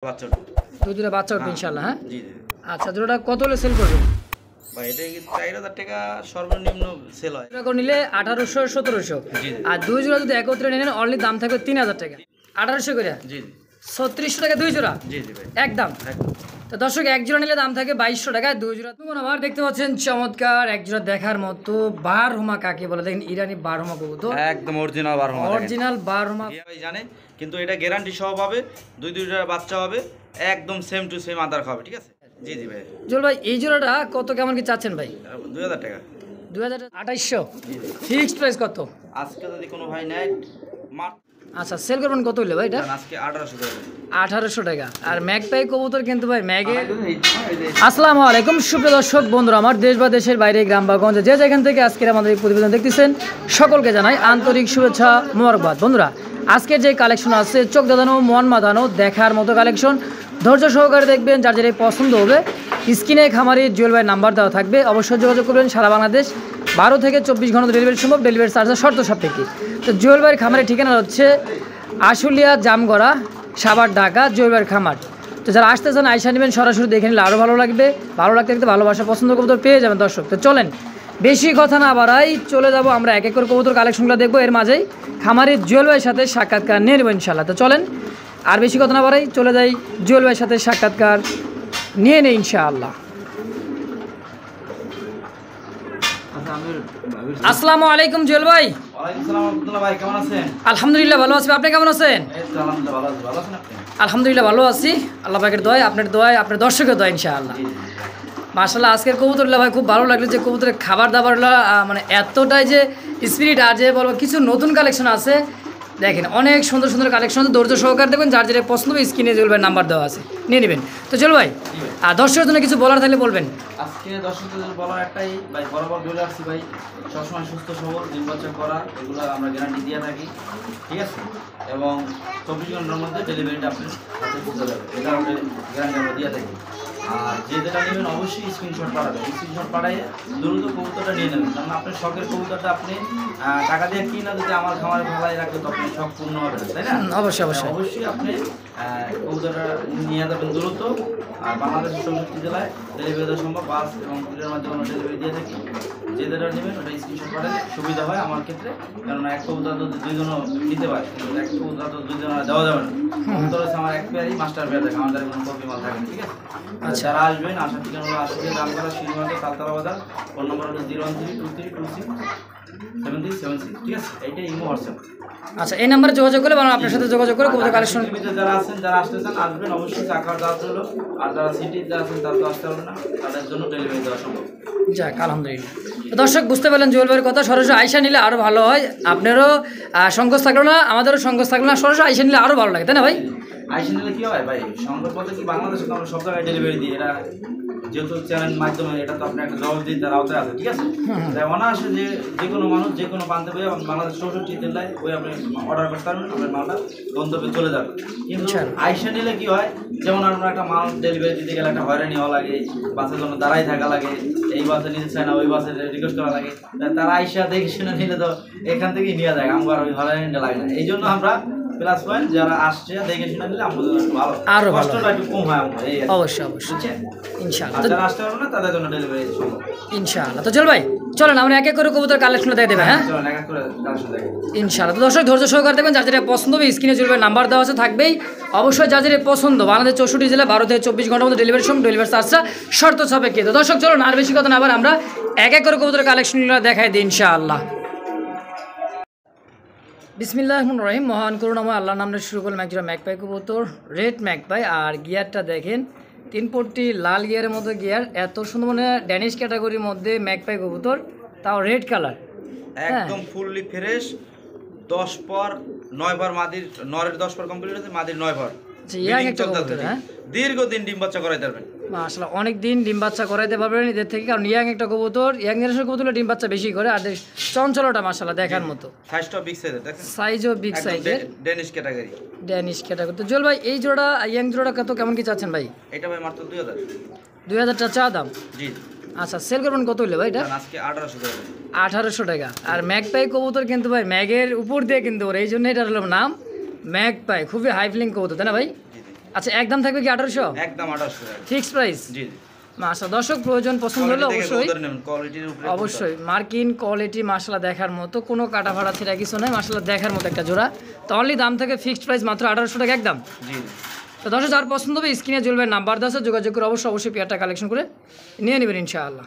বাচ্চা দুই দুটো বাচ্চা উঠবে ইনশাআল্লাহ। হ্যাঁ জি জি আচ্ছা, জোড়াটা কত হলে সেল করবেন? ভাই এটা কি 4000 টাকা সর্বনিম্ন সেল হয়। জোড়া করে নিলে 1800 1700, জি জি আর দুই জোড়া যদি একত্রে নেন অনলি দাম থাকবে 3000 টাকা। 1800 করে জি জি 3600 টাকা দুই জোড়া জি জি ভাই একদম। একদম। তো দর্শক এক জোড়া নিলে দাম থাকে 2200 টাকা, দুই জোড়া। তখন আবার দেখতে পাচ্ছেন চমৎকার এক জোড়া দেখার মতো বারহুমা কাকে বলে, দেখেন ইরানি বারহুমা কবুতর, একদম অরিজিনাল বারহমা দেখেন। অরিজিনাল বারহুমা। ভাই জানে কিন্তু এটা গ্যারান্টি সহ পাবে, দুইটা বাচ্চা হবে একদম সেম টু সেম আদার খাবে, ঠিক আছে। জি জি ভাই জল ভাই এই জোড়াটা কত কেমন কি চাচ্ছেন ভাই? 2000 টাকা 2800 ফিক্সড প্রাইস কত? আজকে যদি কোনো ভাই নেয় আচ্ছা সেল করবেন কত হইলে ভাই এটা? আজকে 1800 টাকা 1800 টাকা। আর ম্যাগপাই কবুতর কিন্তু ভাই ম্যাগের। আসসালামু আলাইকুম সুপ্রিয় দর্শক বন্ধুরা, আমার দেশ বা দেশের বাইরে গ্রাম বা গঞ্জে যে যেখান থেকে আজকের আমাদের এই প্রতিবেদন দেখতেছেন সকলকে জানাই আন্তরিক শুভেচ্ছা মোবারকবাদ। বন্ধুরা আজকের যে কালেকশন আছে চোখ দাদানো মন মাদানো দেখার মতো কালেকশন, ধৈর্য সহকারে দেখবেন, যার যেটা পছন্দ হবে স্ক্রিনে খামারি জুয়েল ভাইয়ের নাম্বার দেওয়া থাকবে, অবশ্যই যোগাযোগ করবেন। সারা বাংলাদেশ 12 থেকে 24 ঘন্টা ডেলিভারি সম্ভব, ডেলিভারি চার্জের শর্ত সাপেক্ষে। তো জুয়েল ভাইয়ের খামারের ঠিকানা হচ্ছে আশুলিয়া জামগড়া সাভার ঢাকা জুয়েল ভাইয়ের খামার। তো যারা আসতে চান আয়সা নেবেন, সরাসরি দেখে নিলে আরও ভালো লাগবে, ভালো লাগতে দেখতে ভালোবাসা পছন্দ কবুতর পেয়ে যাবেন দর্শক। তো চলেন বেশি কথা না বাড়াই চলে যাব আমরা এক এক করে কবুতর কালেকশনগুলো দেখবো, এর মাঝেই খামারের জুয়েল ভাইয়ের সাথে সাক্ষাৎকার নিয়ে নেবো ইনশাল্লাহ। তো চলেন আর বেশি কথা না বাড়াই চলে যাই জুয়েল ভাইয়ের সাথে সাক্ষাৎকার নিয়ে নেই ইনশাআল্লাহ। আসসালামু আলাইকুম জুয়েল ভাই। ওয়ালাইকুম আসসালাম রাহমাতুল্লাহ। ভাই কেমন আছেন? আলহামদুলিল্লাহ ভালো আছি, আপনি কেমন আছেন? এই তো আলহামদুলিল্লাহ ভালো আছি। ভালো আছেন আপনি? আলহামদুলিল্লাহ ভালো আছি, আল্লাহ পাকের দোয়ায়, আপনার দোয়ায়, আপনার দর্শকের দোয়ায় ইনশাআল্লাহ। জি জি মাশাআল্লাহ আজকের কবুতরগুলো ভাই খুব ভালো লাগলো, যে কবুতরের খাবার দাবারগুলো মানে এতটাই যে স্পিরিট আছে বলবো, কিছু নতুন কালেকশন আছে দেখেন, অনেক সুন্দর সুন্দর কালেকশন, ধৈর্য সহকারে দেখবেন, যার যেটা পছন্দ হবে স্ক্রিনে জুয়েল ভাই নাম্বার দেওয়া আছে নিয়ে নেবেন। তো চল ভাই আর দর্শকের জন্য কিছু বলার থাকলে বলবেন। আজকে দর্শকদের বলার একটাই ভাই, বরাবর বলে আসছি ভাই, সবসময় সুস্থ সবল ডিম বাচ্চা করা এগুলো আমরা গ্যারান্টি দিয়ে থাকি, ঠিক আছে। এবং 24 ঘন্টার মধ্যে ডেলিভারিটা আপনার হাতে পৌঁছে যাবে, এটা আমাদের গ্যারান্টি আমরা দিয়ে থাকি। আর যে যেটা নেবেন অবশ্যই স্ক্রিনশট পাঠাবেন, স্ক্রিনশট পাঠিয়ে দ্রুত কবুতরটা নিয়ে নেবেন, কারণ আপনার শখের কবুতরটা আপনি টাকা দিয়ে কিনা যদি আমার খামারে ভালাই রাখবে তখন শখ পূর্ণ হবে না, তাই না? অবশ্যই অবশ্যই অবশ্যই আপনি কবুতরটা নিয়ে যাবেন দ্রুত। আর বাংলাদেশের 64 জেলায় ডেলিভারি দেওয়া সম্ভব, বাস এবং কুরিয়ার মাধ্যমে আমরা ডেলিভারি দিয়ে থাকি। যে যেটা নেবেন ওটা স্ক্রিনশট পাঠালে সুবিধা হয় আমার ক্ষেত্রে, কারণ এক কবুতর তো দুইজনও নিতে পারে, কিন্তু এক কবুতর তো দুইজন দেওয়া যাবে না। কবুতর হচ্ছে আমার এক পেয়ারই মাস্টার পেয়ার থাকে, আমাদের কোনো কপি মাল থাকে না, ঠিক আছে। আচ্ছা। যারা আসবেন আসার ঠিকানা হলো আশুলিয়া জামগড়া শিলমার্কেট তালতলা বাজার, ফোন নম্বর হলো 01323267376, ঠিক আছে। এইটাই ইমো হোয়াটসঅ্যাপ। আচ্ছা এই নাম্বারে যোগাযোগ করে মানে আপনার সাথে যোগাযোগ করে কবুতর কালেকশন। যারা আছেন, যারা আসতে চান আসবেন, অবশ্যই চাকার দাওয়া হলো। আর যারা সিটিতে আছেন তারা তো আসতে হবে না, তাদের জন্য ডেলিভারি দেওয়া সম্ভব। যাক আলহামদুলিল্লাহ। তো দর্শক বুঝতে পারলেন জুয়েল ভাইয়ের কথা, সরাসরি আয়সা নিলে আরও ভালো হয়, আপনারও সংকোচ থাকলো না, আমাদেরও সংকোচ থাকলো না, সরাসরি আয়সা নিলে আরও ভালো লাগে, তাই না ভাই? আইসি নিলে কি হয় ভাই, সংবাদ বলতে কি বাংলাদেশে তো আমরা সব জায়গায় ডেলিভারি দিই, এটা যেহেতু চ্যানেল মাধ্যমে এটা তো আপনি একটা জবাব দিন তার আওতায় আছে, ঠিক আছে। তাই অনায়াসে যে কোনো মানুষ যে কোনো প্রান্তে পেয়ে বাংলাদেশ 64 জেলায় ওই আপনি অর্ডার করতে পারবেন, আপনার মালটা গন্তব্যে চলে যাবে। কিন্তু আইসা নিলে কি হয়, যেমন আমরা একটা মাল ডেলিভারি দিতে গেলে একটা হয়রানি হওয়া লাগে, বাসের জন্য দাঁড়াই থাকা লাগে, এই বাসে নিতে চায় না ওই বাসে রিকোয়েস্ট করা লাগে, তারা আইসা দেখে শুনে নিলে তো এখান থেকেই নিয়ে যায়, আমার ওই হয়রানিটা লাগে না। এই জন্য আমরা প্লাস পয়েন্ট যারা আসছে দেখে শুনে নিলে আমাদের জন্য ভালো, আরো কষ্টটা একটু কম হয় আমাদের। অবশ্যই অবশ্যই ইনশাআল্লাহ। যারা আসতে পারবে না তাদের জন্য ডেলিভারি সম্ভব ইনশাআল্লাহ। তো চল ভাই চলেন আমরা এক এক করে কবুতর কালেকশন দেখে দেবে। হ্যাঁ চলুন এক এক করে কালেকশন দেখেন ইনশাআল্লাহ। তো দর্শক ধৈর্য সহকারে দেখবেন, যার যেটা পছন্দ হবে স্ক্রিনে জুয়েল ভাইয়ের নাম্বার দেওয়া আছে থাকবেই, অবশ্যই যার যেটা পছন্দ। বাংলাদেশ 64 জেলা 12 থেকে 24 ঘন্টার মধ্যে ডেলিভারি সম্ভব, ডেলিভারি চার্জটা শর্ত সাপেক্ষে। তো দর্শক চলুন আর বেশি কথা না আবার আমরা এক এক করে কবুতর কালেকশনগুলো দেখাই দিই ইনশাআল্লাহ। বিসমিল্লাহির রহমানির রহিম। মহান করুণাময় আল্লাহর নামে শুরু করলাম একজোড়া ম্যাকপাই কবুতর, রেড ম্যাকপাই। আর গিয়ারটা দেখেন 3 পট্টি লাল গিয়ারের মতো গিয়ার, এত সুন্দর মানে ড্যানিশ ক্যাটাগরির মধ্যে ম্যাকপাই কবুতর, তাও রেড কালার, একদম ফুললি ফ্রেশ। 10 পর 9 ভর মাদির, নরের 10 পর কমপ্লিট হয়েছে, মাদির 9 ভর। ইয়াং একটা কবুতর। হ্যাঁ দীর্ঘদিন ডিম বাচ্চা করাইতে পারবেন, মাশাআল্লাহ অনেক দিন ডিম বাচ্চা করাইতে পারবেন এদের থেকে, কারণ ইয়াং একটা কবুতর, ইয়াং জেনারেশন কবুতর ডিম বাচ্চা বেশি করে। আর চঞ্চলটা মাশাআল্লাহ দেখার মতো, সাইজটা বিগ সাইজের, দেখেন সাইজও বিগ সাইজের, ড্যানিশ ক্যাটাগরি। Danish category. তো জল ভাই এই জোড়া ইয়াং জোড়া কত কেমন কি চাচ্ছেন ভাই? এটা ভাই মাত্র 2000। 2000 টাকা চা দাম। জি আচ্ছা সেল করবেন কত হইলে ভাই এটা? আজকে 1800 টাকা। 1800 টাকা। আর ম্যাগপাই কবুতর কিন্তু ভাই ম্যাগের উপর দিয়ে কিন্তু ওর, এই জন্য এটার হলো নাম ম্যাগপাই, খুবই হাই ফ্লিং কবুতর, তাই না ভাই? আচ্ছা একদম থাকবে কি 1800? একদম 1800 টাকা ফিক্সড প্রাইস। জি জি। মাশাআল্লাহ দর্শক প্রয়োজন পছন্দ হলে অবশ্যই কোয়ালিটির উপরে অবশ্যই মার্কিন কোয়ালিটি মাশাআল্লাহ দেখার মতো, কোনো কাটা ফাড়া ছেঁড়া কিছু নাই, মাশাআল্লাহ দেখার মতো একটা জোড়া। তো অনলি দাম থেকে ফিক্সড প্রাইস মাত্র 1800 টাকা একদম। জি জি। তো দর্শক যার পছন্দ হবে স্ক্রিনে জ্বলবে নাম্বার দাসে যোগাযোগ করে অবশ্যই পেয়ারটা কালেকশন করে নিয়ে নেবেন ইনশাআল্লাহ।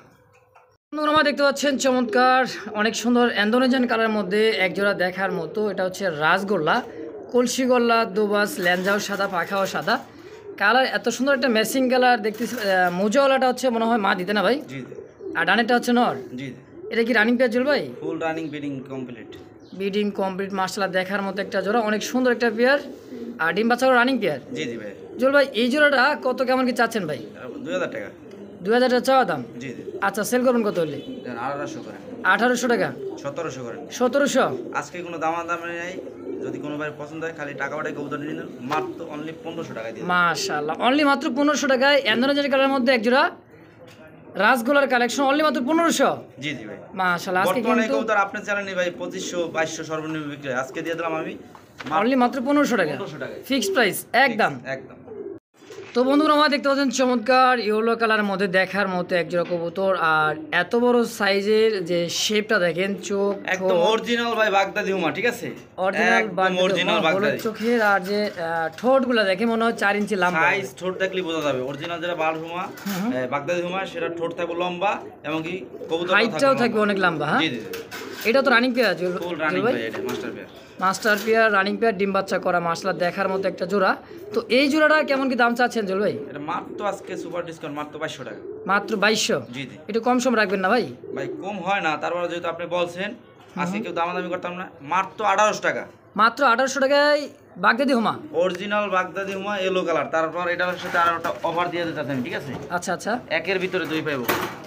বন্ধুরা দেখতে পাচ্ছেন চমৎকার অনেক সুন্দর ইন্দোনেশিয়ান কালারের মধ্যে একজোড়া দেখার মতো, এটা হচ্ছে রাজগোল্লা, কলসি গোল্লা, দুবাস, ল্যাঞ্জাও সাদা, পাখাও সাদা কালার, এত সুন্দর একটা ম্যাচিং কালার দেখতেছি। মোজাওয়ালাটা হচ্ছে মনে হয় মা দিতে না ভাই? জি জি। আর ডানেরটা হচ্ছে নর? জি জি। এটা কি রানিং পেয়ার জল ভাই? Full running breeding complete. Breeding complete মাশাআল্লাহ দেখার মতো একটা জোড়া, অনেক সুন্দর একটা পেয়ার আর ডিম বাচ্চাও রানিং পেয়ার। জি জি ভাই। জল ভাই এই জোড়াটা কত কেমন কি চাচ্ছেন ভাই? 2000 টাকা। 2000 টাকা চাওয়া দাম? জি জি। আচ্ছা সেল করবেন কত হলে? 1800 করেন। 1800 টাকা? 1700 করেন। 1700? আজকে কোনো দামাদামি নাই, যদি কোনো ভাই পছন্দ হয় খালি টাকা পাঠায় কবুতর নিয়ে নেন, মাত্র অনলি 1500 টাকায় দিয়ে। মাশাআল্লাহ অনলি মাত্র 1500 টাকায় ইন্দোনেশিয়ান কালারের মধ্যে একজোড়া রাজগোলার কালেকশন অনলি মাত্র 1500? জি জি ভাই। মাশাআল্লাহ আজকে বর্তমানে কিন্তু কবুতর আপনার চ্যানেলে ভাই 2500 2200 সর্বনিম্ন বিক্রি হয়, আজকে দিয়ে দিলাম আমি অনলি মাত্র 1500 টাকা 1500 টাকায় ফিক্সড প্রাইস একদম। একদম। তো বন্ধুরা আমার দেখতে পাচ্ছেন চমৎকার ইয়েলো কালারের মধ্যে দেখার মতো একজোড়া কবুতর, আর এত বড় সাইজের যে শেপটা দেখেন, চোখ একদম অরিজিনাল ভাই বাগদাদি হুমা, ঠিক আছে? অরিজিনাল অরিজিনাল হলুদ বাগদাদি চোখের, আর যে ঠোঁটগুলো দেখে মনে হয় 4 ইঞ্চি লম্বা। সাইজ ঠোঁট দেখলে বোঝা যাবে অরিজিনাল যেটা বাল হুমা বাগদাদি হুমা, সেটা ঠোঁট থাকবে লম্বা এবং কি কবুতর হাইটটাও থাকবে অনেক লম্বা। হ্যাঁ জি জি। এটা তো রানিং পেয়ার ফুল রানিং ভাই, এটা master pair. Master pair running pair ডিম বাচ্চা করা মাশাআল্লাহ দেখার মতো একটা জোড়া। তো এই জোড়াটা কেমন কি দাম চাচ্ছেন জল ভাই? এটা মাত্র আজকে সুপার ডিসকাউন্ট মাত্র 2200 টাকা। মাত্র 2200? জি জি। একটু কম সম রাখবেন না ভাই? ভাই কম হয় না, তারপরে যেহেতু আপনি বলছেন আজকে কেউ দামাদামি করতাম না, মাত্র 1800 টাকা। মাত্র 1800 টাকায় বাগদাদি হুমা অরিজিনাল বাগদাদি হুমা ইয়েলো কালার, তারপর এটার সাথে আর একটা অফার দিয়ে দিতে চাচ্ছি, ঠিক আছে? আচ্ছা আচ্ছা একের ভিতরে 2 পাবো।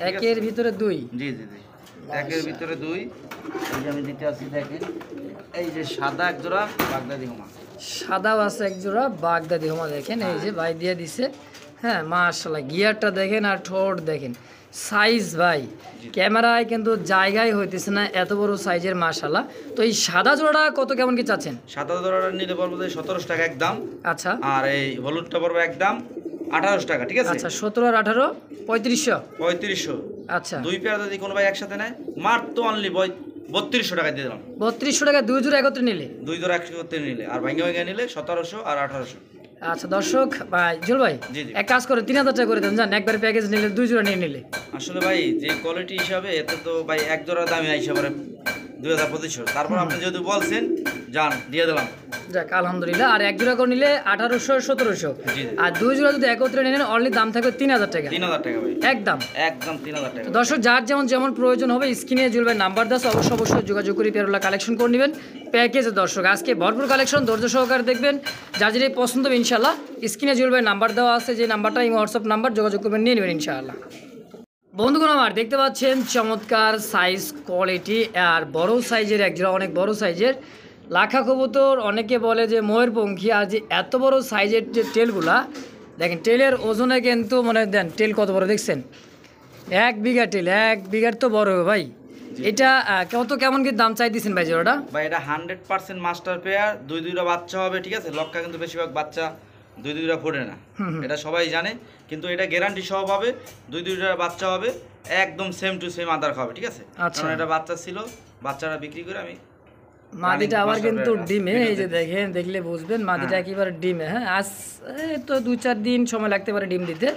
একের ভিতরে 2? জি জি জি। একের ভিতরে 2। এই যে আমি দিতে আসি, দেখেন এই যে সাদা এক জোড়া বাগদাদি হুমা, সাদাও আছে এক জোড়া বাগদাদি হুমা, দেখেন এই যে ভাই দিয়ে দিছে। হ্যাঁ মাশাআল্লাহ গিয়ারটা দেখেন আর ঠোঁট দেখেন, সাইজ ভাই ক্যামেরায় কিন্তু জায়গায় হইতেছে না, এত বড় সাইজের মাশাআল্লাহ। তো এই সাদা জোড়াটা কত কেমন কি চাচ্ছেন? সাদা জোড়াটা নিলে পড়বে 1700 টাকা একদম। আচ্ছা। আর এই হলুদটা পড়বে একদম 1800 টাকা, ঠিক আছে? আচ্ছা 17 আর 18 3500? 3500। আচ্ছা 2 পেয়ার যদি কোনো ভাই একসাথে নেয় মাত্র অনলি 3200 টাকা দিয়ে দিলাম। 3200 টাকা 2 জোড়া একত্রে নিলে? 2 জোড়া একসাথে নিলে, আর ভাঙ্গা ভাঙ্গা নিলে 1700 আর 1800। আচ্ছা দর্শক ভাই জুল ভাই জি জি। এক কাজ করে 3000 টাকা করে দেন, জান একবার প্যাকেজ নিলে 2 জোড়া নিয়ে নিলে। আসলে ভাই যে কোয়ালিটি হিসাবে এতে তো ভাই এক জোড়ার দামই আইসা পড়ে 2500, তারপর আপনি যেহেতু বলছেন যান দিয়ে দিলাম। যাক আলহামদুলিল্লাহ। আর এক জোড়া করে নিলে 1800 1700, জি জি। আর 2 জোড়া যদি একত্রে নেন অনলি দাম থাকবে 3000 টাকা 3000 টাকা ভাই একদম। একদম 3000 টাকা। তো দর্শক যার যেমন প্রয়োজন হবে স্ক্রিনে জুলবে নাম্বার দাস অবশ্যই যোগাযোগ করে পেয়ারগুলো কালেকশন করে নেবেন প্যাকেজে। দর্শক আজকে ভরপুর কালেকশন, ধৈর্য সহকারে দেখবেন, যার যেটাই পছন্দ হবে ইনশাল্লাহ স্ক্রিনে জুলবে নাম্বার দেওয়া আছে, যে নাম্বারটা এই হোয়াটসঅ্যাপ নাম্বার, যোগাযোগ করবেন নিয়ে নেবেন ইনশাআল্লাহ। বন্ধুগণ আমার দেখতে পাচ্ছেন চমৎকার সাইজ কোয়ালিটি আর বড় সাইজের একজোড়া, অনেক বড় সাইজের লাখা কবুতর, অনেকে বলে যে ময়ূরপঙ্খী, আর যে এত বড় সাইজের যে টেলগুলা দেখেন, টেলের ওজনে কিন্তু মনে দেন টেল কত বড় দেখছেন, 1 বিঘা টেল, 1 বিঘার তো বড় ভাই। এটা কত কেমন কি দাম চাই দিচ্ছেন ভাই জোড়াটা? ভাই এটা 100% মাস্টার পেয়ার, 2টা বাচ্চা হবে, ঠিক আছে? লক্কা কিন্তু বেশিরভাগ বাচ্চা 2টা ফোটে না, এটা সবাই জানে, কিন্তু এটা গ্যারান্টি সহ পাবে, 2টা বাচ্চা হবে, একদম সেম টু সেম আদার খাবে, ঠিক আছে? কারণ এটা বাচ্চা ছিল, বাচ্চাটা বিক্রি করে আমি মাদিটা আবার কিন্তু ডিমে, এই যে দেখেন, দেখলে বুঝবেন মাদিটা একেবারে ডিমে। হ্যাঁ আজ তো 2-4 দিন সময় লাগতে পারে ডিম দিতে।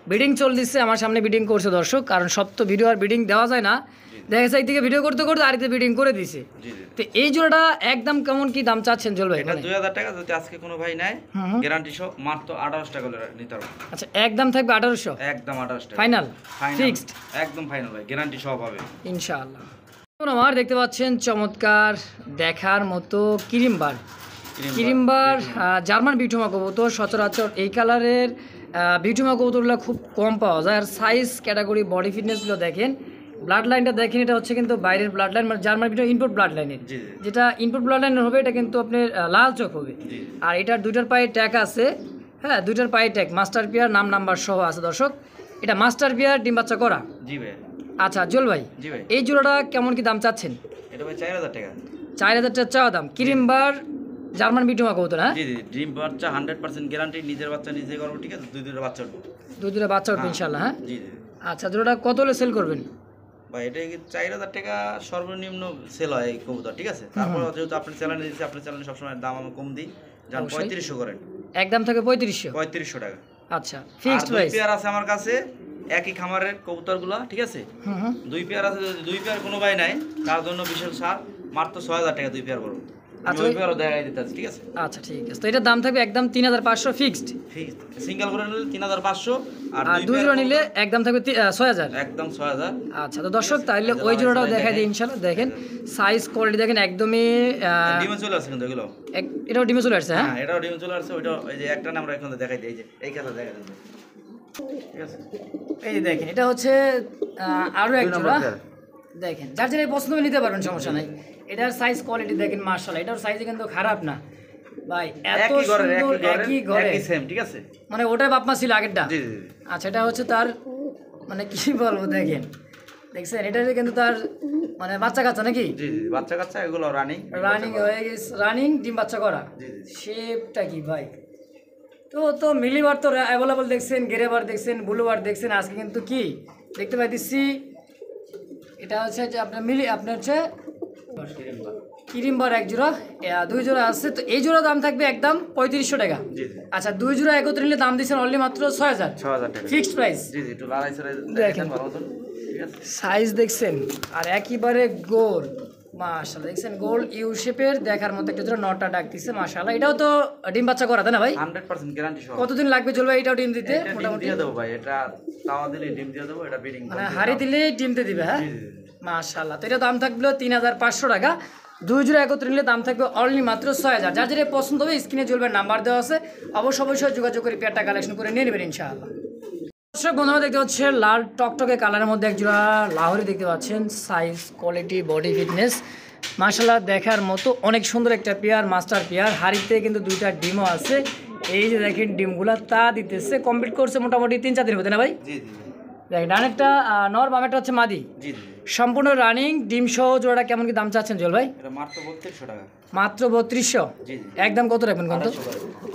ব্রিডিং চলতেছে, আমার সামনে ব্রিডিং করছে দর্শক, কারণ সব তো ভিডিও আর ব্রিডিং দেওয়া যায় না, দেখা যায় থেকে ভিডিও করতে করতে আরিতে ব্রিডিং করে দিছে। তো এই জোড়াটা একদম কেমন কি দাম চাচ্ছেন জল ভাই? এটা 2000 টাকা, যদি আজকে কোনো ভাই নেয় গ্যারান্টি সহ মাত্র 1800 টাকা করে নিতে পারবো। আচ্ছা একদম থাকবে 1800? একদম 1800 টাকা ফাইনাল ফিক্সড? একদম ফাইনাল ভাই, গ্যারান্টি সহ পাবে ইনশাআল্লাহ। আমার দেখতে পাচ্ছেন চমৎকার দেখার মতো ক্রিমবার জার্মান বিটুমা কবুতর, সচরাচর এই কালারের বিটুমা কবুতরগুলো খুব কম পাওয়া যায়। আর সাইজ ক্যাটাগরি বডি ফিটনেসগুলো দেখেন, ব্লাড লাইনটা দেখেন, এটা হচ্ছে কিন্তু বাইরের ব্লাড লাইন, মানে জার্মান বিটুমা ইনপুট ব্লাড লাইনের, যেটা ইনপুট ব্লাড লাইনের হবে এটা কিন্তু আপনার লাল চোখ হবে। আর এটার 2টার পায়ে ট্যাগ আছে, হ্যাঁ 2টার পায়ে ট্যাগ, মাস্টার পেয়ার নাম নাম্বার সহ আছে দর্শক। এটা মাস্টার পেয়ার ডিম বাচ্চা করা। জি ভাই। আচ্ছা জল ভাই এই জোড়াটা কেমন কি দাম চাচ্ছেন? এটা ভাই 4000 টাকা। 4000 টাকা চাওয়া দাম। ক্রিমবার জার্মান বিটুমা কবুতর, হ্যাঁ? জি জি, ডিম বাচ্চা 100% গ্যারান্টি, নিজের বাচ্চা নিজে করবো, ঠিক আছে? দুইটা বাচ্চা উঠবে। দুটো বাচ্চা উঠবে ইনশাআল্লাহ, হ্যাঁ? জি জি আচ্ছা, জোড়াটা কত হলে সেল করবেন? ভাই, এটা কি 4000 টাকা সর্বনিম্ন সেল হয় এই কবুতর, ঠিক আছে? তারপর যেহেতু আপনি চ্যানেলে দিচ্ছি, আপনার চ্যানেলে সবসময় দাম আমি কম দিই, যান অবশ্যই। 3500 করেন। একদম থেকে 3500। 3500 টাকা। আচ্ছা, ফিক্সড আর দুই প্রাইস। পেয়ার আছে আমার কাছে একই খামারের কবুতরগুলা, ঠিক আছে? হুম হুম। দুই পেয়ার আছে, যদি দুই পেয়ার কোনো ভাই নাই তার জন্য বিশাল ছাড়, মাত্র 6000 টাকা দুই পেয়ার বড়। আচ্ছা, দুই পেয়ারও দেখাই দিতে আছে, ঠিক আছে? আচ্ছা ঠিক আছে, তো এটার দাম থাকবে একদম 3500 ফিক্সড। সিঙ্গেল করে নিলে 3500, আর আর দুই পেয়ার জোড়া নিলে একদম থাকবে 6000। একদম 6000। আচ্ছা, তো দর্শক তাহলে ওই জোড়াটাও দেখাই দিই ইনশাআল্লাহ। দেখেন সাইজ কোয়ালিটি দেখেন একদমই ডিমে চলে আসছে কিন্তু এগুলো। এটাও ডিমে চলে আসছে, হ্যাঁ? হ্যাঁ, এটাও ডিমে চলে আসছে। ওইটা এই যে একটা না আমরা এখন দেখাই দিই, এই যে এই খেলা দেখাই দিই, ঠিক আছে? এই যে দেখেন এটা হচ্ছে আরো এক দুই নম্বর জোড়া। পেয়ার। দেখেন যার যেটা পছন্দ হবে নিতে পারবেন, সমস্যা নাই। এটার সাইজ কোয়ালিটি দেখেন মাশাআল্লাহ, এটার সাইজ কিন্তু খারাপ না ভাই, এত একই ঘরের, সুন্দর, একই ঘরে, একই সেম, ঠিক আছে? মানে ওটাই বাপ মা ছিল আগেরটা। জি জি জি। আচ্ছা, এটা হচ্ছে তার মানে কি বলবো, দেখেন দেখছেন এটাতে কিন্তু তার মানে বাচ্চা কাচ্চা নাকি জি জি, বাচ্চা কাচ্চা এগুলো রানিং রানিং হয়ে গেছে, রানিং ডিম বাচ্চা করা। জি জি। শেপটা কি ভাই, তো মিলিবার তো অ্যাভেলেবল দেখছেন, গেরেবার দেখছেন, ব্লুবার দেখছেন, আজকে কিন্তু কি দেখতে পাইতেছি এটা হচ্ছে যে আপনার হচ্ছে কিরিমবার এক জোড়া, দুই জোড়া আছে। তো এই জোড়া দাম থাকবে একদম 3500 টাকা। জি জি। আচ্ছা, দুই জোড়া একত্রে নিলে দাম দিচ্ছেন অনলি মাত্র 6000 6000 টাকা। Fixed price. জি জি, একটু লড়াই চড়াই দেখেন। দেখেন ভালো মতন, ঠিক আছে? সাইজ দেখছেন আর একেবারে গোল, মাশাআল্লাহ দেখছেন গোল ইউ শেপের, দেখার মতো একটা জোড়া, নটা ডাকতেছে মাশাআল্লাহ। এটাও তো ডিম বাচ্চা করা তাই না ভাই? 100% গ্যারান্টি সহ। কতদিন লাগবে চলবে এটাও ডিম দিতে? এটা ডিম মোটামুটি দিয়ে দেবো ভাই, এটা তাওয়া দিলে ডিম দিয়ে দেবো, এটা ব্রিডিং মানে হাড়ি দিলেই ডিমতে দিবে, হ্যাঁ? জি জি জি। মাশাআল্লাহ, তো এটা দাম থাকবে 3500 টাকা। দুই জোড়া একত্রে নিলে দাম থাকবে অনলি মাত্র 6000। যার যেটা পছন্দ হবে স্ক্রিনে চলবে নাম্বার দেওয়া আছে, অবশ্যই যোগাযোগ করে পেয়ারটা কালেকশন করে নিয়ে নেবেন ইনশাআল্লাহ। দর্শক বন্ধুরা দেখতে পাচ্ছেন লাল টকটকে কালারের মধ্যে এক জোড়া লাহোরি দেখতে পাচ্ছেন, সাইজ কোয়ালিটি বডি ফিটনেস মাশাআল্লাহ দেখার মতো অনেক সুন্দর একটা পেয়ার, মাস্টার পেয়ার। হাড়িতে কিন্তু দুইটা ডিমও আছে, এই যে দেখেন ডিমগুলা তা দিতেছে, কমপ্লিট করছে মোটামুটি 3-4 দিন হতে না ভাই? জি জি দেখেন ডানেরটা নর, বামেরটা হচ্ছে মাদি, জি জি। সম্পূর্ণ রানিং ডিম সহ। জোড়াটা কেমন কি দাম চাচ্ছেন জল ভাই? এটা মাত্র 3200 টাকা। মাত্র 3200। জি জি। একদম কত রাখবেন কত?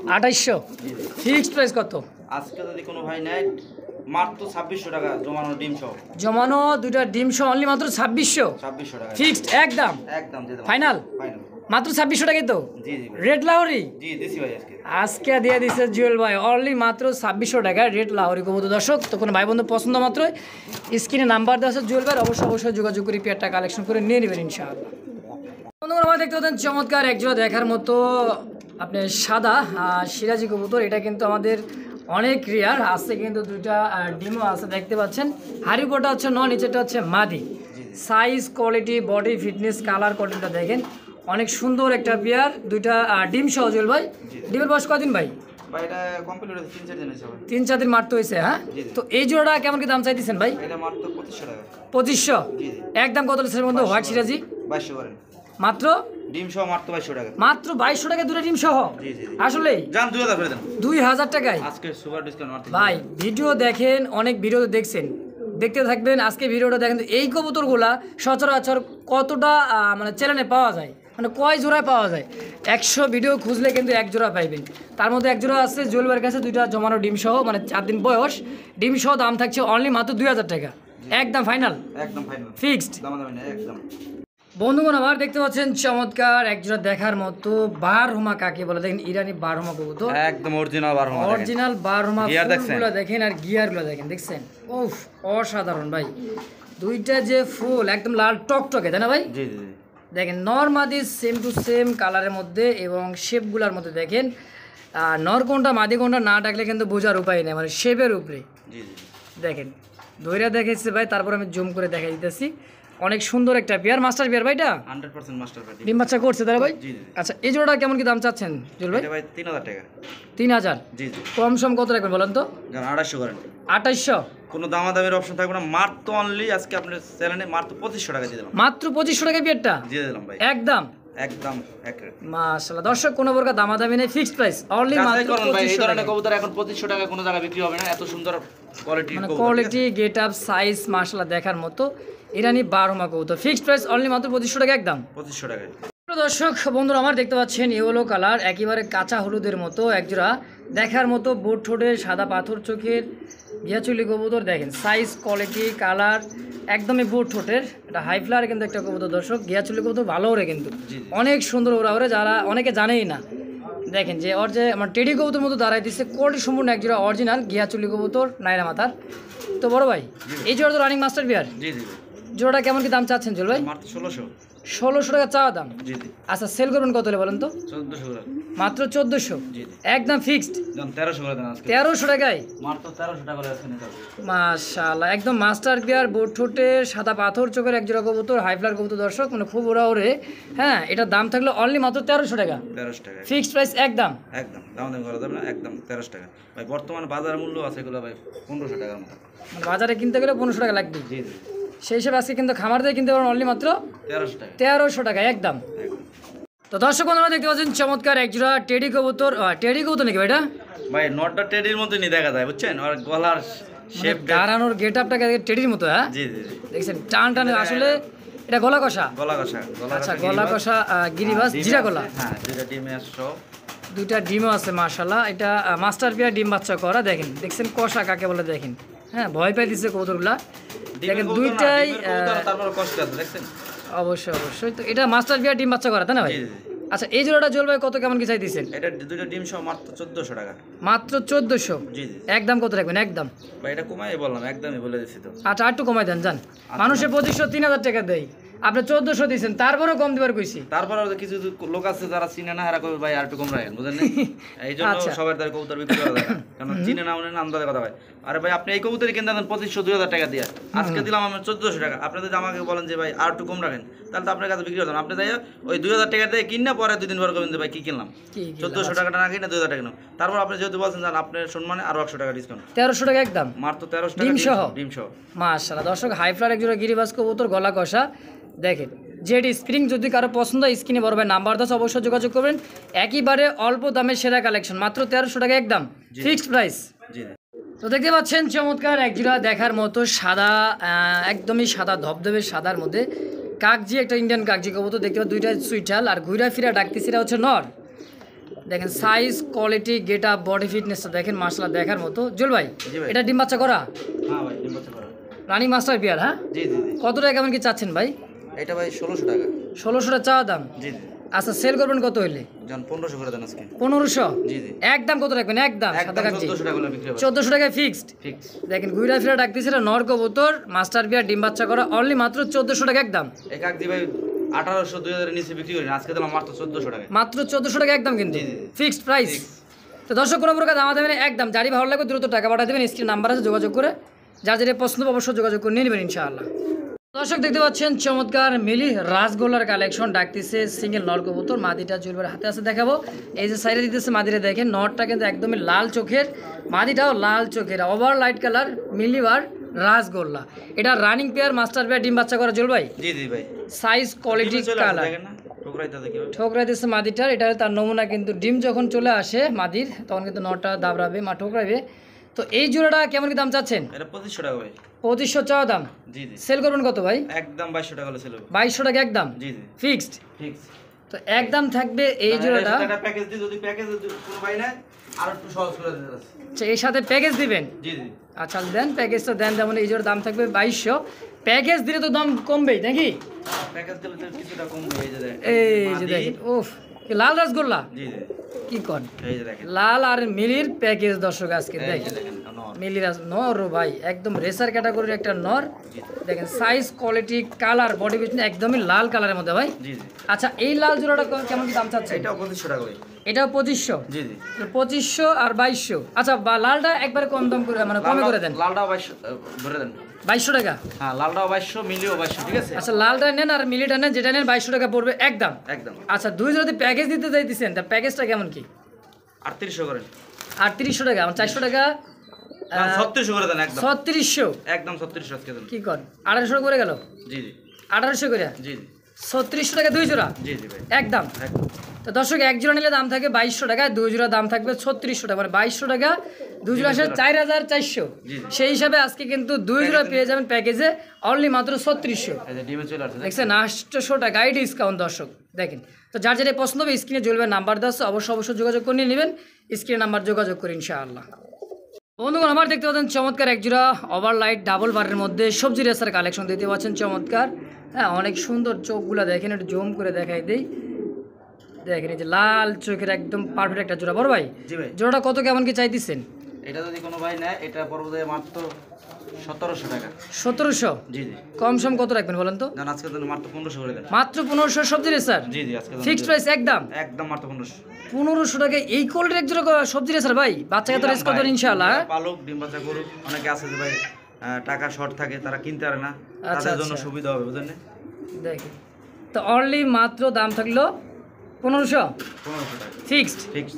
2800 জি জি। ফিক্সড প্রাইস কত? আজকে যদি কোনো ভাই নেয় মাত্র 2600 টাকা জমানো ডিম সহ। জমানো দুইটা ডিম সহ অনলি মাত্র 2600 2600 টাকা। ফিক্সড একদম একদম দিয়ে দেবো। Final final. মাত্র 2600 টাকাই তো? জি জি ভাই। রেড লাহোরি জি দিছি ভাই আজকে। আজকে দিয়ে দিচ্ছে জুয়েল ভাই অনলি মাত্র 2600 টাকা রেড লাহোরি কবুতর। দর্শক তো কোনো ভাই বন্ধু পছন্দ মাত্রই স্ক্রিনে নাম্বার দেওয়া আছে জুয়েল ভাই, অবশ্যই যোগাযোগ করে পেয়ারটা কালেকশন করে নিয়ে নেবেন ইনশাআল্লাহ। বন্ধুরা আমরা দেখতে পাচ্ছেন চমৎকার একজোড়া দেখার মতো আপনার সাদা সিরাজি কবুতর। এটা কিন্তু আমাদের অনেক রেয়ার আছে, কিন্তু দুইটা ডিমও আছে দেখতে পাচ্ছেন। হারিবোটা হচ্ছে নিচেটা হচ্ছে মাদি। Size quality body fitness colour কোয়ালিটিটা দেখেন অনেক সুন্দর একটা পেয়ার, দুইটা ডিম সহ জুয়েল ভাই। ডিমের বয়স কদিন ভাই? ভাই এটা কমপ্লিট হয়েছে 3-4 দিন হয়েছে ভাই। 3-4 দিন মাত্র হয়েছে, হ্যাঁ? জি, জি। তো এই জোড়াটা কেমন কি দাম চাইতেছেন ভাই? এটা মাত্র 2500 টাকা। 2500 জি জি। একদম কত লিটারের মধ্যে হোয়াইট সিরাজি? 2200 করেন। মাত্র ডিম সহ মাত্র 2200 টাকা। মাত্র 2200 টাকা দুটো ডিম সহ? জি জি জি। আসলেই জান 2000 করে দেন। 2000 টাকায়? আজকে সুপার ডিসকাউন্ট মারতে। ভাই ভিডিও দেখেন, অনেক ভিডিও দেখছেন, দেখতে থাকবেন। আজকে ভিডিওটা দেখেন তো এই কবুতরগুলা সচরাচর কতটা মানে চ্যানেলে পাওয়া যায়, মানে কয় জোড়ায় পাওয়া যায়? 100 ভিডিও খুঁজলে কিন্তু এক জোড়া পাইবেন। তার মধ্যে এক জোড়া আছে জুয়েলের কাছে, দুইটা জমানো ডিম সহ, মানে 4 দিন বয়স ডিম সহ। দাম থাকছে অনলি মাত্র 2000 টাকা। একদম ফাইনাল একদম ফাইনাল ফিক্সড। দামাদামি না একদম। বন্ধুগণ আমার দেখতে পাচ্ছেন চমৎকার একজোড়া দেখার মতো বারহুমা কাকে বলে, দেখেন ইরানি বারহুমা কবুতর, একদম অরিজিনাল বারো মাস। অরিজিনাল বারহুমা। গিয়ার দেখছেন? ফুলগুলো দেখেন আর গিয়ারগুলো দেখেন, দেখছেন উফ অসাধারণ ভাই। দুইটা যে ফুল একদম লাল টকটকে তাই না ভাই? জি জি জি। দেখেন নরমাদি সেম টু সেম কালারের মধ্যে এবং শেপগুলোর মধ্যে দেখেন। নর কোনটা মাদি কোনটা না ডাকলে কিন্তু বোঝার উপায় নেই, মানে শেপের উপরে জি জি। দেখেন। ধৈর্য দেখেছি ভাই, তারপর আমি জুম করে দেখাই দিতেছি। অনেক সুন্দর একটা পেয়ার, মাস্টার পেয়ার ভাইটা 100% মাস্টার পার্টি। ডিম বাচ্চা করছে তারা ভাই? জি জি। আচ্ছা এই জোড়াটা কেমন কি দাম চাচ্ছেন জুল ভাই? এটা ভাই 3000 টাকা। 3000? জি জি। কম সম কত রাখবেন বলেন তো? জান 2800 করেন। 2800? কোনো দামাদামির অপশন থাকবে না, মাত্র অনলি আজকে আপনার চ্যানেলে মাত্র 2500 টাকা দিয়ে দিলাম। মাত্র 2500 টাকা পেয়ারটা দিয়ে দিলাম ভাই। একদম একদম এক রেট। মাশাআল্লাহ। দর্শক কোনো প্রকার দামাদামি নেই, ফিক্সড প্রাইস অনলি যাচাই মাত্র করুন ভাই, এই 2500 ধরনের টাকা। কবুতর এখন 2500 টাকা কোনো জায়গায় বিক্রি হবে না, এত সুন্দর কোয়ালিটির মানে কবুতর। কোয়ালিটি গেট আপ সাইজ মাশাআল্লাহ দেখার মতো ইরানি বারহুমা কবুতর। ফিক্সড প্রাইস অনলি মাত্র 2500 টাকা একদম। 2500 টাকায়। দর্শক বন্ধুরা আমার দেখতে পাচ্ছেন ইয়েলো কালার একেবারে কাঁচা হলুদের মতো একজোড়া দেখার মতো বোট ঠোঁটের সাদা পাথর চোখের ঘিয়াচুলি কবুতর দেখেন সাইজ কোয়ালিটি কালার একদমই বোট ঠোঁটের এটা হাই ফ্লার কিন্তু একটা কবুতর দর্শক ঘিয়াচুলি কবুতর ভালো ওরে কিন্তু অনেক সুন্দর ওরা যারা অনেকে জানেই না দেখেন যে ওর যে আমার টেডি কবুতর মতো দাঁড়াই দিচ্ছে কোয়ালিটি সম্পূর্ণ একজোড়া অরিজিনাল ঘিয়াচুলি কবুতর নাইরা মাথার। তো বড় ভাই এই জোড়া তো রানিং মাস্টার বিয়ার জোড়াটা কেমন কি দাম চাচ্ছেন জল ভাই? 1600 টাকা চাওয়া দাম। আচ্ছা সেল করবেন কত হলে বলেন তো? 1400 মাত্র 1400 একদম ফিক্সড 1300 করে দেন আজকে 1300 টাকায় মাত্র 1300 টাকা করে আজকে নিতে হবে। মাশাআল্লাহ একদম মাস্টার গিয়ার বোট ঠোঁটের সাদা পাথর চোখের একজোড়া কবুতর হাই ফ্লার কবুতর দর্শক মানে খুব ওরা ওরে। হ্যাঁ এটার দাম থাকলো অনলি মাত্র 1300 টাকা 1300 টাকা ফিক্সড প্রাইস একদম দাম করা যাবে না একদম 1300 টাকা ভাই। বর্তমানে বাজার মূল্য আছে এগুলো ভাই 1500 টাকার মতো মানে বাজারে কিনতে গেলে 1500 টাকা লাগবে। জি জি সেই হিসেবে আজকে কিন্তু খামার দিয়ে কিনতে পারেন অনলি মাত্র 1300 টাকা একদম। তো দর্শক বন্ধুরা দেখতে পাচ্ছেন চমৎকার একজোড়া টেডি কবুতর নাকি ভাই এটা? ভাই নটটা টেডির মতো নি দেখা যায় বুঝছেন আর গলার শেপ দাঁড়ানোর গেটআপটাকে টেডির মতো। হ্যাঁ জি জি জি দেখছেন টান টানে আসলে এটা গলা কষা আচ্ছা গলা কষা গিরিবাস জিরা গলা। হ্যাঁ দুইটা ডিমে সব দুইটা ডিমও আছে মাশাআল্লাহ। এটা মাস্টার বিয়ার ডিম বাচ্চা করা দেখছেন কষা কাকে বলে দেখেন। হ্যাঁ ভয় পাই দিচ্ছে কবুতরগুলা দেখেন দুইটাই তারপর কষ্ট আছে দেখছেন অবশ্যই। তো এটা মাস্টার বিয়ার ডিম বাচ্চা করা তাই না ভাই? আচ্ছা এই জোড়াটা জলবায়ু কত কেমন কি চাই দিচ্ছেন? এটা দুইটা ডিম সহ মাত্র 1400 টাকা মাত্র 1400। জি জি একদম কত রাখবেন একদম? ভাই এটা কমাই বললাম একদমই বলে দিছি তো। আচ্ছা একটু কমাই দেন জান মানুষে 2500 3000 টাকা দেয় আপনি 1400 দিয়েছেন তারপরেও কম দিবার কইছি। তারপর কিছু লোক আছে যারা চিনে না এরা কই ভাই আর একটু কম রাখেন বুঝেন না এই জন্য সবার দ্বারা কবুতর বিক্রি করা যায় না কারণ চিনে না উনি নাম ধরে কথা ভাই। আরে ভাই আপনি এই কবুতরই কিনতে দেন 2500 2000 টাকা দিয়ে আজকে দিলাম আমি 1400 টাকা আপনি যদি আমাকে বলেন যে ভাই আর একটু কম রাখেন তাহলে তো আপনার কাছে বিক্রি করতেন আপনি যাই ওই 2000 টাকা দিয়ে কিনা পরে 2 দিন পর কবেন যে ভাই কি কিনলাম 1400 টাকাটা না কিনা 2000 টাকা নাও তারপর আপনি যেহেতু বলছেন জান আপনার সম্মানে আরো 100 টাকা ডিসকাউন্ট 1300 টাকা একদম মাত্র 1300 টাকা ডিম সহ মাশাআল্লাহ। দর্শক হাই ফ্লার একজোড়া গিরিবাস কবুতর গলা কষা দেখেন জেড স্প্রিং যদি কারো পছন্দ হয় স্ক্রিনে বড় ভাই নাম্বার 10 অবশ্যই যোগাযোগ করবেন। একেবারে অল্প দামে সেরা কালেকশন মাত্র 1300 টাকা একদম ফিক্সড প্রাইস। তো দেখতে পাচ্ছেন চমৎকার একজোড়া দেখার মতো সাদা একদমই সাদা ধবধবে সাদার মধ্যে কাকজি একটা ইন্ডিয়ান কাকজি কবুতর দেখতে পাচ্ছেন দুইটা সুইটাল আর ঘুরা ফিরা ডাকতেছিরা হচ্ছে নর। দেখেন size quality get up body ফিটনেসটা দেখেন মাশাআল্লাহ দেখার মতো। জল ভাই এটা ডিম বাচ্চা করা? হ্যাঁ ভাই ডিম বাচ্চা করা রানী মাস্টার বিয়ার। হ্যাঁ জি জি কত টাকা কেমন কি চাচ্ছেন ভাই? এটা ভাই 1600 টাকা 1600 টাকা চাওয়া দাম। জি জি আচ্ছা সেল করবেন কত হইলে? জান 1500 করে দেন আজকে 1500 জি জি একদম কত রাখবেন একদম? 1400 টাকা করে বিক্রি হবে 1400 টাকায় ফিক্সড। দেখেন ঘুরা ফিরা ডাকতেছে এটা নর কবুতর মাস্টার বিয়ার ডিম বাচ্চা করা অনলি মাত্র 1400 টাকা একদম। এক এক দি ভাই 1800 2000 এর নিচে বিক্রি করি না আজকে দিলাম মাত্র 1400 টাকা মাত্র 1400 টাকা একদম কিন্তু ফিক্সড প্রাইস। তো দর্শক কোনো প্রকার দাম দেবেন একদম যারই ভালো লাগবে দ্রুত টাকা পাঠিয়ে দেবেন স্ক্রিন নাম্বার আছে যোগাযোগ করে যার যেটা পছন্দ অবশ্যই যোগাযোগ করে নিয়ে নেবেন ইনশাআল্লাহ। দর্শক দেখতে পাচ্ছেন চমৎকার মিলি রাসগোল্লার কালেকশন ডাকতেছে সিঙ্গেল নর কবুতর মাদিটা জুলবার হাতে আছে দেখাবো। এই যে সাইডে দিতেছে মাদিটা দেখেন নরটা কিন্তু একদমই লাল চোখের মাদিটাও লাল চোখের ওভার লাইট কালার মিলিবার রাসগোল্লা। এটা রানিং পেয়ার মাস্টার পেয়ার ডিম বাচ্চা করা জল ভাই? জি জি ভাই সাইজ কোয়ালিটি কালার ঠোকরাই দিচ্ছে মাদিটার এটা তার নমুনা কিন্তু ডিম যখন চলে আসে মাদির তখন কিন্তু নরটা দাবড়াবে মা ঠোকরাবে। তো এই জোড়াটা কেমন কি দাম চাচ্ছেন? এটা 2500 টাকা ভাই 2500 চাওয়া দাম। জি জি সেল করবেন কত ভাই? একদম 2200 টাকা হলে সেল হবে 2200 টাকা একদম জি জি ফিক্সড। তো একদম থাকবে এই জোড়াটা এটা প্যাকেজ দি যদি প্যাকেজ কোনো ভাই না আর একটু সহজ করে দিতে আছে আচ্ছা এর সাথে প্যাকেজ দিবেন? জি জি আচ্ছা দেন প্যাকেজটা দেন যেমন এই জোড়ার দাম থাকবে 2200 প্যাকেজ দিলে তো দাম কমবেই নাকি? প্যাকেজ দিলে তো কিছুটা কম হয়ে যায় এই যে দেখেন উফ কি লাল রাসগোল্লা জি জি কি কোন এই যে দেখেন লাল আর মিলির প্যাকেজ দর্শক আজকে এই যে দেখেন দেখেন মিলির নর ভাই একদম রেসার ক্যাটাগরির একটা নর দেখেন size quality colour body fitness একদমই লাল কালারের মধ্যে ভাই। জি জি আচ্ছা এই লাল জোড়াটা কেমন কি দাম চাচ্ছে? এটাও 2500 টাকা ভাই এটাও 2500 জি জি 2500 আর 2200। আচ্ছা লালটা একবারে কম দাম করে মানে কমে করে দেন লালটাও 2200 ধরে দেন 2200 টাকা। হ্যাঁ লালটাও 2200 মিলিও 2200 ঠিক আছে। আচ্ছা লালটা নেন আর মিলিটা নেন যেটা নেন 2200 টাকা পড়বে একদম একদম। আচ্ছা দুই যদি প্যাকেজ দিতে চাইতেছেন তার প্যাকেজটা কেমন কি? 3800 করেন 3800 টাকা 400 টাকা 3600 করে দেন একদম 3600 একদম 3600 আজকে দেন কি কর 1800 করে গেল জি জি 1800 করে জি জি 3600 টাকা দুই জোড়া জি জি ভাই একদম একদম তো দর্শক এক জোড়া নিলে দাম থাকে 2200 টাকা, 2 জোড়া দাম থাকবে 3600 টাকা, মানে 2200 টাকা 2 জোড়া আসে 4400। সেই হিসাবে আজকে কিন্তু 2 জোড়া পেয়ে যাবেন প্যাকেজে অনলি মাত্র 3600। এই যে ডিমে চলে আসছে দেখছেন 800 টাকায় ডিসকাউন্ট দর্শক দেখেন। তো যার যেটা পছন্দ হবে স্ক্রিনে জ্বলবে নাম্বার দেওয়া আছে, অবশ্যই যোগাযোগ করে নিয়ে নেবেন, স্ক্রিনে নাম্বার যোগাযোগ করে ইনশাআল্লাহ। বন্ধুগণ আমার দেখতে পাচ্ছেন চমৎকার এক জোড়া ওভারলাইট ডাবল বারের মধ্যে সবজি রেসার কালেকশন দিতে পাচ্ছেন চমৎকার। হ্যাঁ অনেক সুন্দর চোখগুলো দেখেন, একটু জুম করে দেখাই দিই। দেখেন এই যে লাল চোখের একদম পারফেক্ট একটা জোড়া। বড় ভাই জি ভাই, জোড়াটা কত কেমন কি চাইতেছেন? এটা যদি কোনো ভাই নেয় এটা পড়বে মাত্র 1700 টাকা। 1700? জি জি, কম সম কত রাখবেন বলেন তো? জান আজকে তো মাত্র 1500 করে দেন। মাত্র 1500 সবজি রেসার? জি জি, আজকে ফিক্সড প্রাইস একদম একদম মাত্র 1500। 1500 টাকা এই কোয়ালিটির এক জোড়া সবজি রেসার ভাই, বাচ্চাকে তো রেস করবেন ইনশাআল্লাহ। পালক ডিম বাচ্চা করুক, অনেকে আছে যে ভাই টাকা শর্ট থাকে তারা কিনতে পারে না, আচ্ছা, তাদের জন্য আচ্ছা। সুবিধা হবে বুঝলেন। দেখি তো অনলি মাত্র দাম থাকলো 1500 1500 টাকা ফিক্সড। ফিক্স।